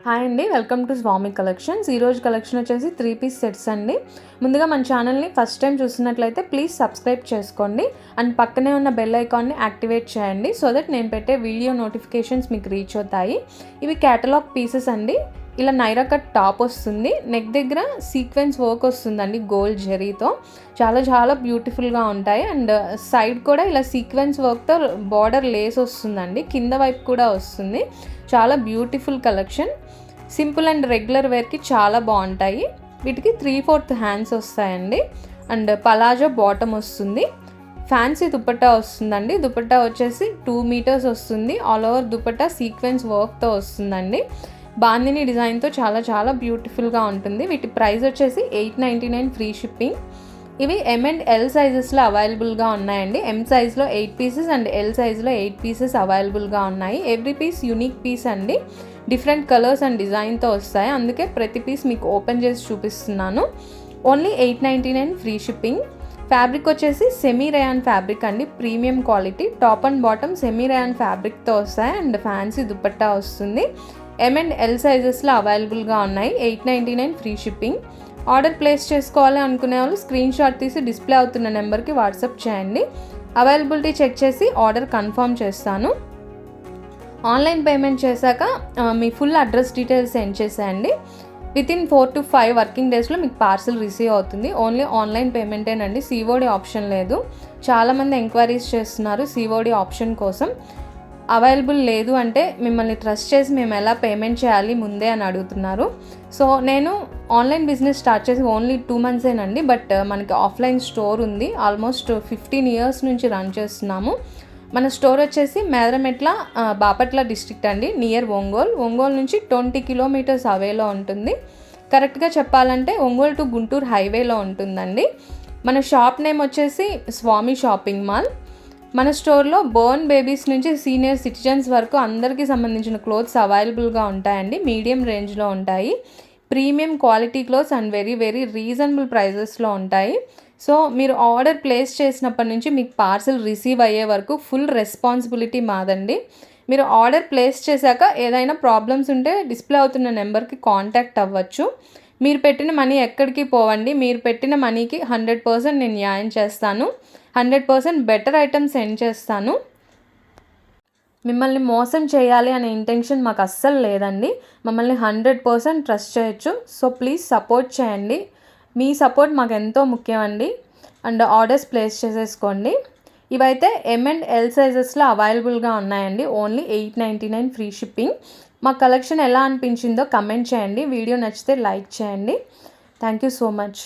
Hi అండి, welcome to Swamy collections. ఈరోజు collection వచ్చేసి 3 పీస్ సెట్స్ అండి. ముందుగా మన ఛానల్ని ఫస్ట్ టైం చూస్తున్నట్లయితే ప్లీజ్ సబ్స్క్రైబ్ చేసుకోండి అండ్ పక్కనే ఉన్న బెల్ ఐకాన్ని యాక్టివేట్ చేయండి సో దట్ నేను పెట్టే వీడియో నోటిఫికేషన్స్ మీకు రీచ్ అవుతాయి. ఇవి క్యాటలాగ్ పీసెస్ అండి. ఇలా నైరా కట్ టాప్ వస్తుంది, నెక్ దగ్గర సీక్వెన్స్ వర్క్ వస్తుందండి గోల్డ్ జెరీతో. చాలా చాలా బ్యూటిఫుల్గా ఉంటాయి అండ్ సైడ్ కూడా ఇలా సీక్వెన్స్ వర్క్తో బార్డర్ లేస్ వస్తుందండి, కింద వైపు కూడా వస్తుంది. చాలా beautiful collection. Simple and regular వేర్కి చాలా బాగుంటాయి. వీటికి 3/4 హ్యాండ్స్ వస్తాయండి అండ్ పలాజో బాటమ్ వస్తుంది. ఫ్యాన్సీ దుపట్టా వస్తుందండి. దుపట్టా వచ్చేసి 2 మీటర్స్ వస్తుంది. ఆల్ ఓవర్ దుపట్టా సీక్వెన్స్ వర్క్తో వస్తుందండి. బాందిని డిజైన్తో చాలా చాలా బ్యూటిఫుల్గా ఉంటుంది. వీటి ప్రైస్ వచ్చేసి 899 ఫ్రీ షిప్పింగ్. ఇవి M అండ్ L సైజెస్లో అవైలబుల్గా ఉన్నాయండి. M సైజ్లో 8 పీసెస్ అండ్ L సైజ్లో 8 పీసెస్ అవైలబుల్గా ఉన్నాయి. ఎవ్రీ పీస్ యూనిక్ పీస్ అండి. డిఫరెంట్ కలర్స్ అండ్ డిజైన్తో వస్తాయి, అందుకే ప్రతి పీస్ మీకు ఓపెన్ చేసి చూపిస్తున్నాను. Only 899 free shipping. ఫ్యాబ్రిక్ వచ్చేసి సెమీ రేయాన్ ఫ్యాబ్రిక్ అండి, premium quality. Top and bottom semi rayon ఫ్యాబ్రిక్తో వస్తాయి అండ్ ఫ్యాన్సీ దుపట్టా వస్తుంది. M అండ్ L సైజెస్లో అవైలబుల్గా ఉన్నాయి. 899 ఫ్రీ షిప్పింగ్. ఆర్డర్ ప్లేస్ చేసుకోవాలి అనుకునే వాళ్ళు స్క్రీన్ షాట్ తీసి డిస్ప్లే అవుతున్న నెంబర్కి వాట్సాప్ చేయండి. అవైలబిలిటీ చెక్ చేసి ఆర్డర్ కన్ఫర్మ్ చేస్తాను. ఆన్లైన్ పేమెంట్ చేశాక మీ ఫుల్ అడ్రస్ డీటెయిల్స్ సెండ్ చేసేయండి. వితిన్ 4 to 5 వర్కింగ్ డేస్లో మీకు పార్సిల్ రిసీవ్ అవుతుంది. ఓన్లీ ఆన్లైన్ పేమెంటేనండి, COD ఆప్షన్ లేదు. చాలామంది ఎంక్వైరీస్ చేస్తున్నారు COD ఆప్షన్ కోసం. అవైలబుల్ లేదు అంటే మిమ్మల్ని ట్రస్ట్ చేసి మేము ఎలా పేమెంట్ చేయాలి ముందే అని అడుగుతున్నారు. సో నేను ఆన్లైన్ బిజినెస్ స్టార్ట్ చేసి ఓన్లీ 2 మంత్సేనండి, బట్ మనకి ఆఫ్లైన్ స్టోర్ ఉంది. ఆల్మోస్ట్ 15 ఇయర్స్ నుంచి రన్ చేస్తున్నాము. మన స్టోర్ వచ్చేసి మేదరమెట్ల, బాపట్ల డిస్ట్రిక్ట్ అండి, నియర్ ఒంగోలు నుంచి 20 కిలోమీటర్స్ అవేలో ఉంటుంది. కరెక్ట్గా చెప్పాలంటే ఒంగోలు టు గుంటూరు హైవేలో ఉంటుందండి. మన షాప్ నేమ్ వచ్చేసి స్వామి షాపింగ్ మాల్. మన స్టోర్లో బోర్న్ బేబీస్ నుంచి సీనియర్ సిటిజన్స్ వరకు అందరికీ సంబంధించిన క్లోత్స్ అవైలబుల్గా ఉంటాయండి. మీడియం రేంజ్లో ఉంటాయి. Premium quality clothes and very very reasonable ప్రైజెస్లో ఉంటాయి. సో మీరు ఆర్డర్ ప్లేస్ చేసినప్పటి నుంచి మీకు పార్సిల్ రిసీవ్ అయ్యే వరకు ఫుల్ రెస్పాన్సిబిలిటీ మాదండి. మీరు ఆర్డర్ ప్లేస్ చేశాక ఏదైనా ప్రాబ్లమ్స్ ఉంటే డిస్ప్లే అవుతున్న నెంబర్కి కాంటాక్ట్ అవ్వచ్చు. మీరు పెట్టిన మనీ ఎక్కడికి పోవండి. మీరు పెట్టిన మనీకి 100% నేను న్యాయం చేస్తాను. 100% బెటర్ ఐటమ్ సెండ్ చేస్తాను. మిమ్మల్ని మోసం చేయాలి అనే ఇంటెన్షన్ మాకు అస్సలు లేదండి. మమ్మల్ని 100% ట్రస్ట్ చేయొచ్చు. సో ప్లీజ్ సపోర్ట్ చేయండి. మీ సపోర్ట్ మాకు ఎంతో ముఖ్యం అండి. అండ్ ఆర్డర్స్ ప్లేస్ చేసేసుకోండి. ఇవైతే M అండ్ L సైజెస్లో అవైలబుల్గా ఉన్నాయండి. Only 899 free shipping. మా కలెక్షన్ ఎలా అనిపించిందో కమెంట్ చేయండి. వీడియో నచ్చితే లైక్ చేయండి. Thank you so much.